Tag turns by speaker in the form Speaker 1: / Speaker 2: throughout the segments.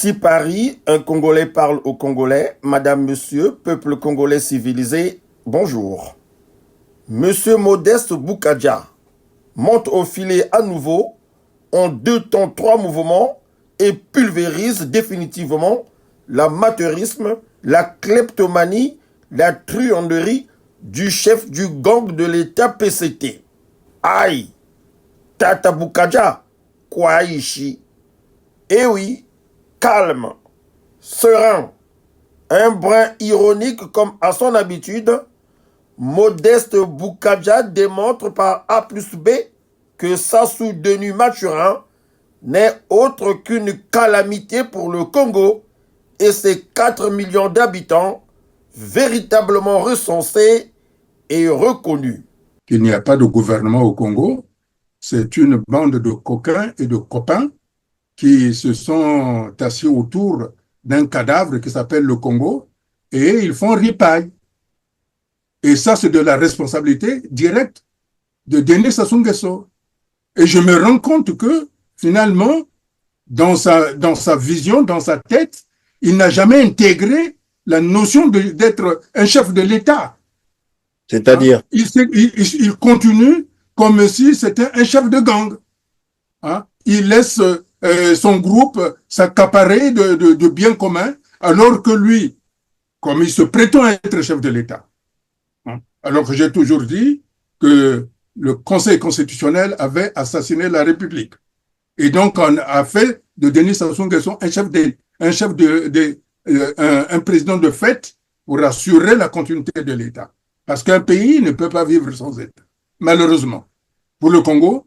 Speaker 1: Ici Paris, un Congolais parle au Congolais. Madame, Monsieur, peuple congolais civilisé, bonjour. Monsieur Modeste Boukadja monte au filet à nouveau en 2 temps 3 mouvements et pulvérise définitivement l'amateurisme, la kleptomanie, la truanderie du chef du gang de l'État PCT. Aïe, Tata Boukadja, Kwaishi. Eh oui, calme, serein, un brin ironique comme à son habitude, Modeste Boukadja démontre par A plus B que Sassou Denis Mathurin n'est autre qu'une calamité pour le Congo et ses 4 millions d'habitants véritablement recensés et reconnus.
Speaker 2: Il n'y a pas de gouvernement au Congo, c'est une bande de coquins et de copains qui se sont assis autour d'un cadavre qui s'appelle le Congo et ils font ripaille. Et ça, c'est de la responsabilité directe de Denis Sassou Nguesso. Et je me rends compte que, finalement, dans sa vision, dans sa tête, il n'a jamais intégré la notion d'être un chef de l'État.
Speaker 3: C'est-à-dire
Speaker 2: il continue comme si c'était un chef de gang. Il laisse son groupe s'accaparer de biens communs, alors que lui, comme il se prétend être chef de l'État, alors que j'ai toujours dit que le Conseil constitutionnel avait assassiné la République. Et donc, on a fait de Denis Sassou Nguesso un président de fait pour assurer la continuité de l'État. Parce qu'un pays ne peut pas vivre sans État, malheureusement. Pour le Congo,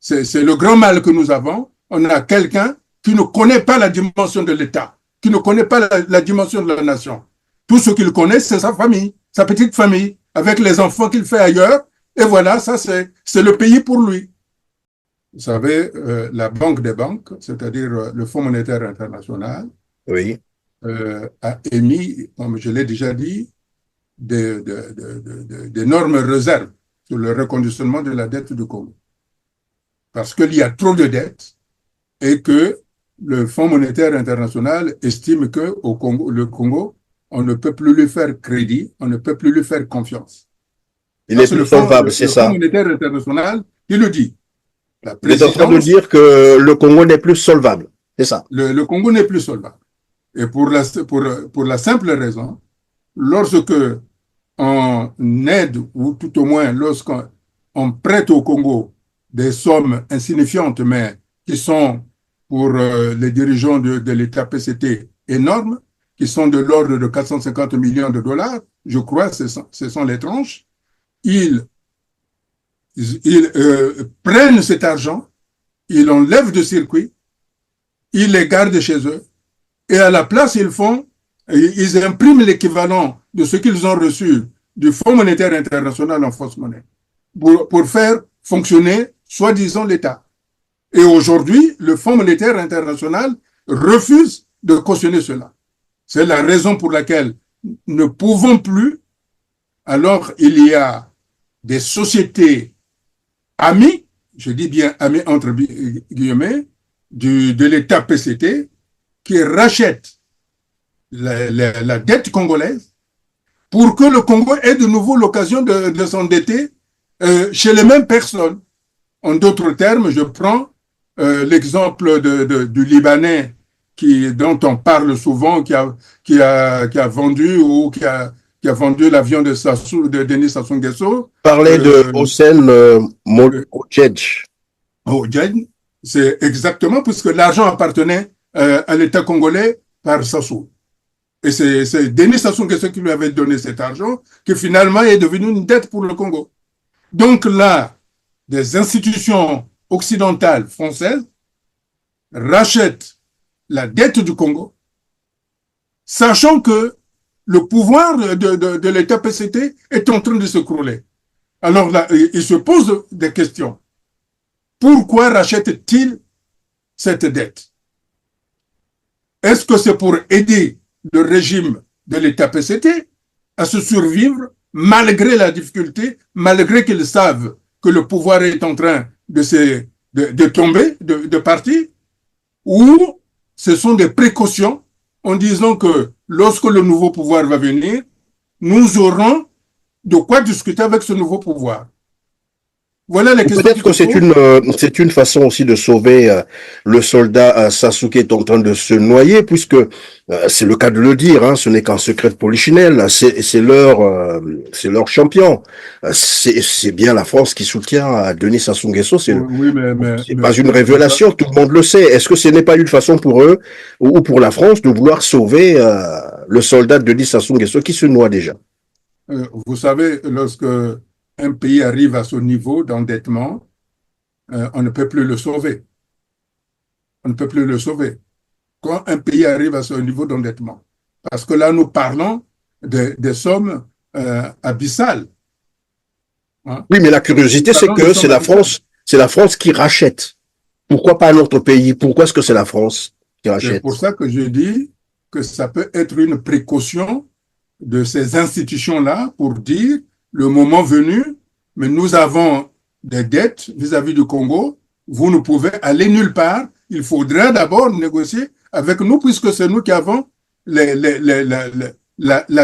Speaker 2: c'est le grand mal que nous avons. On a quelqu'un qui ne connaît pas la dimension de l'État, qui ne connaît pas la dimension de la nation. Tout ce qu'il connaît, c'est sa famille, sa petite famille, avec les enfants qu'il fait ailleurs. Et voilà, ça, c'est le pays pour lui. Vous savez, la Banque des banques, c'est-à-dire le Fonds monétaire international,
Speaker 3: oui.
Speaker 2: A émis, comme je l'ai déjà dit, d'énormes réserves sur le reconditionnement de la dette du Congo. Parce qu'il y a trop de dettes et que le Fonds monétaire international estime que le Congo, on ne peut plus lui faire crédit, on ne peut plus lui faire confiance.
Speaker 3: Il est plus solvable, c'est ça.
Speaker 2: Le Fonds monétaire international, il le dit.
Speaker 3: Il est en train de dire que le Congo n'est plus solvable, c'est ça.
Speaker 2: Le Congo n'est plus solvable. Et pour la simple raison, lorsque on aide, ou tout au moins lorsqu'on prête au Congo des sommes insignifiantes, mais qui sont pour les dirigeants de l'État PCT énormes, qui sont de l'ordre de 450 millions de dollars, je crois, ce sont les tranches, ils prennent cet argent, ils l'enlèvent de circuit, ils les gardent chez eux, et à la place, ils impriment l'équivalent de ce qu'ils ont reçu du Fonds monétaire international en fausse monnaie pour faire fonctionner, soi-disant, l'État. Et aujourd'hui, le Fonds monétaire international refuse de cautionner cela. C'est la raison pour laquelle nous ne pouvons plus, alors il y a des sociétés amies, je dis bien amies entre guillemets, de l'État PCT, qui rachètent la dette congolaise pour que le Congo ait de nouveau l'occasion de s'endetter chez les mêmes personnes. En d'autres termes, je prends l'exemple du Libanais dont on parle souvent, qui a vendu ou qui a vendu l'avion de Denis Sassou Nguesso.
Speaker 3: Parlez de Hossein Modjedj.
Speaker 2: C'est exactement puisque l'argent appartenait à l'État congolais par Sassou. Et c'est Denis Sassou Nguesso qui lui avait donné cet argent, qui finalement est devenu une dette pour le Congo. Donc là, des institutions occidentales françaises rachètent la dette du Congo, sachant que le pouvoir de l'État PCT est en train de se crouler. Alors là, il se pose des questions. Pourquoi rachète-t-il cette dette? Est-ce que c'est pour aider le régime de l'État PCT à se survivre malgré la difficulté, malgré qu'ils savent que le pouvoir est en train de tomber, de partir, ou ce sont des précautions en disant que lorsque le nouveau pouvoir va venir, nous aurons de quoi discuter avec ce nouveau pouvoir. Voilà les questions.
Speaker 3: Peut-être que c'est une façon aussi de sauver le soldat Sasuke est en train de se noyer, puisque c'est le cas de le dire, hein, ce n'est qu'un secret de polichinelle, c'est leur champion. C'est bien la France qui soutient Denis Sassou Nguesso,
Speaker 2: Oui,
Speaker 3: c'est pas une révélation, tout le monde le sait. Est-ce que ce n'est pas une façon pour eux ou pour la France de vouloir sauver le soldat Denis Sassou Nguesso qui se noie déjà?
Speaker 2: Vous savez, lorsque un pays arrive à ce niveau d'endettement, on ne peut plus le sauver. On ne peut plus le sauver. Quand un pays arrive à ce niveau d'endettement. Parce que là, nous parlons des sommes abyssales.
Speaker 3: Hein? Oui, mais la curiosité, c'est que c'est la France qui rachète. Pourquoi pas un autre pays? Pourquoi est-ce que c'est la France qui rachète?
Speaker 2: C'est pour ça que je dis que ça peut être une précaution de ces institutions-là pour dire, le moment venu, mais nous avons des dettes vis-à-vis du Congo, vous ne pouvez aller nulle part, il faudra d'abord négocier avec nous, puisque c'est nous qui avons la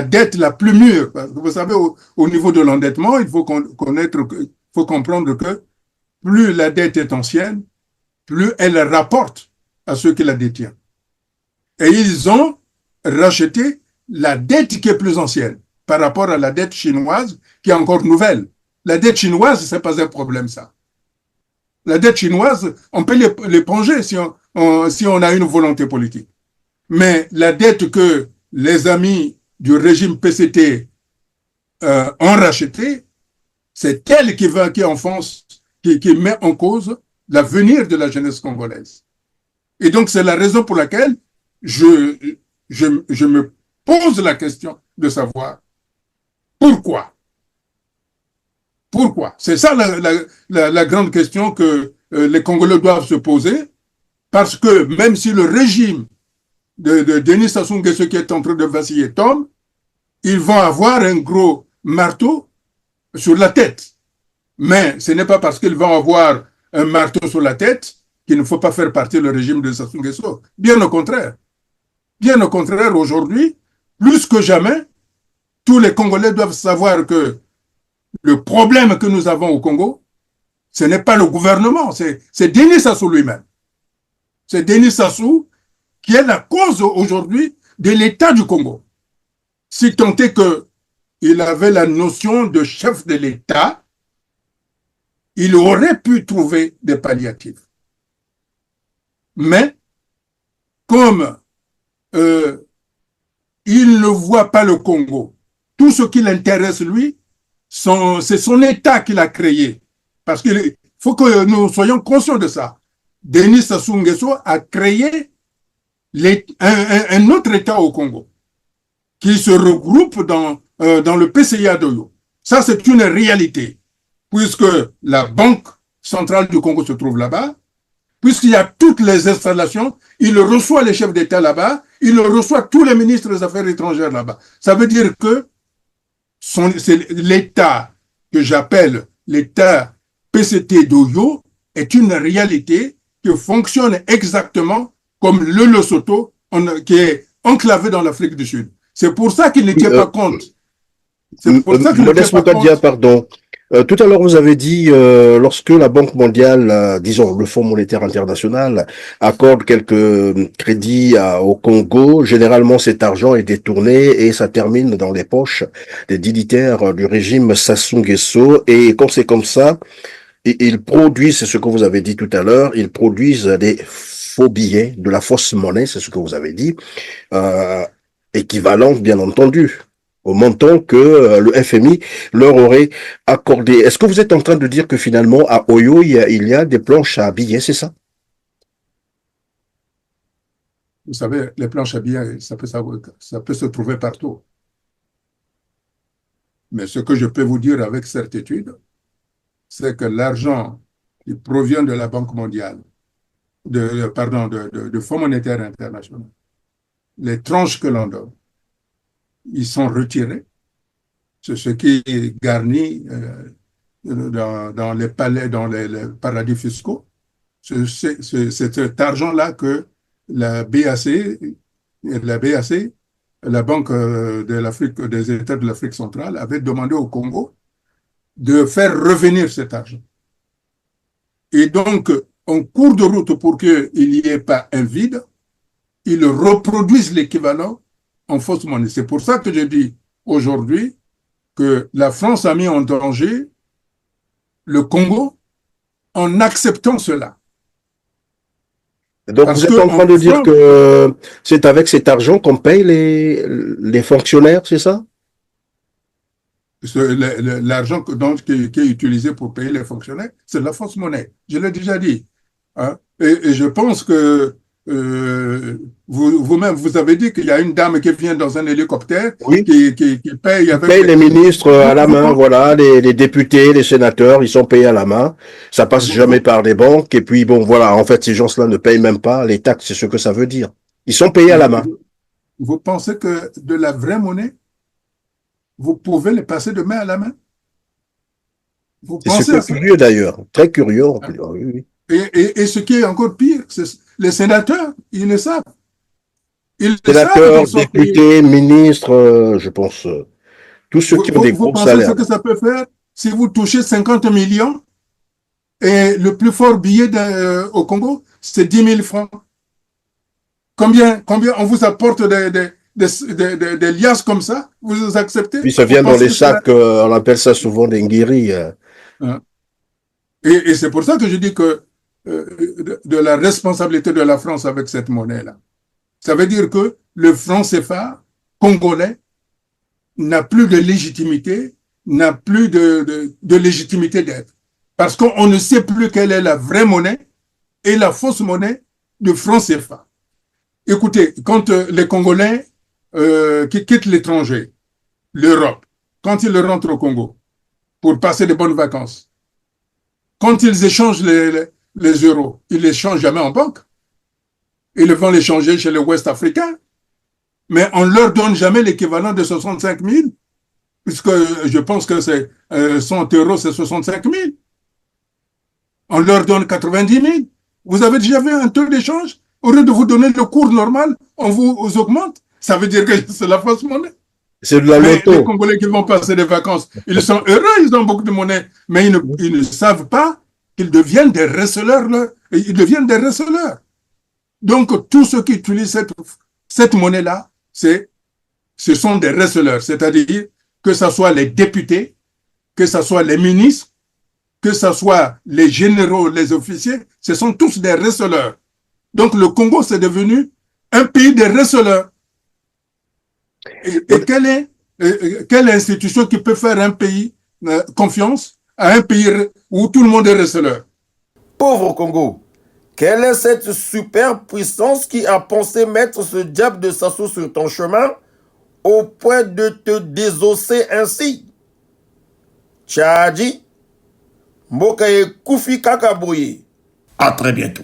Speaker 2: dette la plus mûre. Vous savez, au niveau de l'endettement, il faut comprendre que plus la dette est ancienne, plus elle rapporte à ceux qui la détiennent. Et ils ont racheté la dette qui est plus ancienne par rapport à la dette chinoise qui est encore nouvelle. La dette chinoise, c'est pas un problème, ça. La dette chinoise, on peut l'éponger si on a une volonté politique. Mais la dette que les amis du régime PCT ont rachetée, c'est elle qui enfonce, qui met en cause l'avenir de la jeunesse congolaise. Et donc, c'est la raison pour laquelle je me pose la question de savoir pourquoi. Pourquoi? C'est ça la grande question que les Congolais doivent se poser, parce que même si le régime de Denis Sassou Nguesso qui est en train de vaciller tombe, ils vont avoir un gros marteau sur la tête. Mais ce n'est pas parce qu'ils vont avoir un marteau sur la tête qu'il ne faut pas faire partie du régime de Sassou Nguesso. Bien au contraire. Bien au contraire, aujourd'hui, plus que jamais, tous les Congolais doivent savoir que le problème que nous avons au Congo, ce n'est pas le gouvernement, c'est Denis Sassou lui-même. C'est Denis Sassou qui est la cause aujourd'hui de l'état du Congo. Si tant est qu'il avait la notion de chef de l'État, il aurait pu trouver des palliatifs. Mais, comme il ne voit pas le Congo, tout ce qui l'intéresse, lui, c'est son État qu'il a créé. Parce qu'il faut que nous soyons conscients de ça. Denis Sassou Nguesso a créé un autre État au Congo qui se regroupe dans le PCA d'Oyo. Ça, c'est une réalité, puisque la Banque centrale du Congo se trouve là-bas, puisqu'il y a toutes les installations, il reçoit les chefs d'État là-bas, il reçoit tous les ministres des Affaires étrangères là-bas. Ça veut dire que c'est l'État que j'appelle l'État PCT d'Oyo est une réalité qui fonctionne exactement comme le Lesotho qui est enclavé dans l'Afrique du Sud. C'est pour ça qu'il ne tient pas compte.
Speaker 3: C'est pour ça qu'il ne tient pas compte. Pardon. Tout à l'heure, vous avez dit, lorsque la Banque mondiale, disons, le Fonds monétaire international, accorde quelques crédits au Congo, généralement cet argent est détourné et ça termine dans les poches des dignitaires du régime Sassou Nguesso. Et quand c'est comme ça, ils produisent, c'est ce que vous avez dit tout à l'heure, ils produisent des faux billets, de la fausse monnaie, c'est ce que vous avez dit, équivalente, bien entendu, au montant que le FMI leur aurait accordé. Est-ce que vous êtes en train de dire que finalement, à Oyo, il y a des planches à billets, c'est ça?
Speaker 2: Vous savez, les planches à billets, ça peut se trouver partout. Mais ce que je peux vous dire avec certitude, c'est que l'argent qui provient de la Banque mondiale, de Fonds monétaire international, les tranches que l'on donne, ils sont retirés. C'est ce qui garnit dans les palais, dans les paradis fiscaux. C'est cet argent-là que la BAC, la Banque de l'Afrique, des États de l'Afrique centrale, avait demandé au Congo de faire revenir cet argent. Et donc, en cours de route, pour qu'il n'y ait pas un vide, ils reproduisent l'équivalent en fausse monnaie. C'est pour ça que je dis aujourd'hui que la France a mis en danger le Congo en acceptant cela.
Speaker 3: Donc, vous êtes en train de dire que c'est avec cet argent qu'on paye les fonctionnaires, c'est ça?
Speaker 2: L'argent qui est utilisé pour payer les fonctionnaires, c'est de la fausse monnaie. Je l'ai déjà dit. Hein? Et je pense que vous-même, vous avez dit qu'il y a une dame qui vient dans un hélicoptère
Speaker 3: oui.
Speaker 2: qui paye avec...
Speaker 3: Paye les ministres à la main, voilà, les députés, les sénateurs, ils sont payés à la main. Ça passe jamais par les banques. Et puis, bon, voilà, en fait, ces gens-là ne payent même pas les taxes, c'est ce que ça veut dire. Ils sont payés à la main.
Speaker 2: Vous pensez que de la vraie monnaie, vous pouvez les passer de main à la main?
Speaker 3: C'est curieux d'ailleurs, très curieux. On peut dire. Oui, oui.
Speaker 2: Et ce qui est encore pire, c'est les sénateurs, ils le savent.
Speaker 3: Sénateurs, députés, ministres, je pense, tous ceux qui ont des gros salaires.
Speaker 2: Vous pensez ce que ça peut faire si vous touchez 50 millions et le plus fort billet au Congo, c'est 10 000 francs. Combien on vous apporte des liasses comme ça, vous acceptez?
Speaker 3: Puis ça vient dans les sacs, on appelle ça souvent des nguiris.
Speaker 2: Et c'est pour ça que je dis que de la responsabilité de la France avec cette monnaie-là. Ça veut dire que le franc CFA congolais n'a plus de légitimité, n'a plus de légitimité d'être. Parce qu'on ne sait plus quelle est la vraie monnaie et la fausse monnaie du franc CFA. Écoutez, quand les Congolais qui quittent l'étranger, l'Europe, quand ils rentrent au Congo pour passer de bonnes vacances, quand ils échangent les euros, ils les échangent jamais en banque. Ils vont les changer chez les Ouest africains. Mais on ne leur donne jamais l'équivalent de 65 000, puisque je pense que c'est 100 euros, c'est 65 000. On leur donne 90 000. Vous avez déjà vu un taux d'échange? Au lieu de vous donner le cours normal, on vous augmente. Ça veut dire que c'est la fausse monnaie.
Speaker 3: C'est de la loto.
Speaker 2: Les Congolais qui vont passer des vacances, ils sont heureux, ils ont beaucoup de monnaie, mais ils ne savent pas qu'ils deviennent des receleurs. Ils deviennent des receleurs. Donc, tous ceux qui utilisent cette monnaie-là, ce sont des receleurs. C'est-à-dire que ce soit les députés, que ce soit les ministres, que ce soit les généraux, les officiers, ce sont tous des receleurs. Donc, le Congo, c'est devenu un pays de receleurs. Et quelle institution qui peut faire un pays confiance à un pays où tout le monde est receleur?
Speaker 1: Pauvre Congo, quelle est cette super puissance qui a pensé mettre ce diable de Sassou sur ton chemin au point de te désosser ainsi? Tchadji, Mbokaye Koufi Kakaboye. À très bientôt.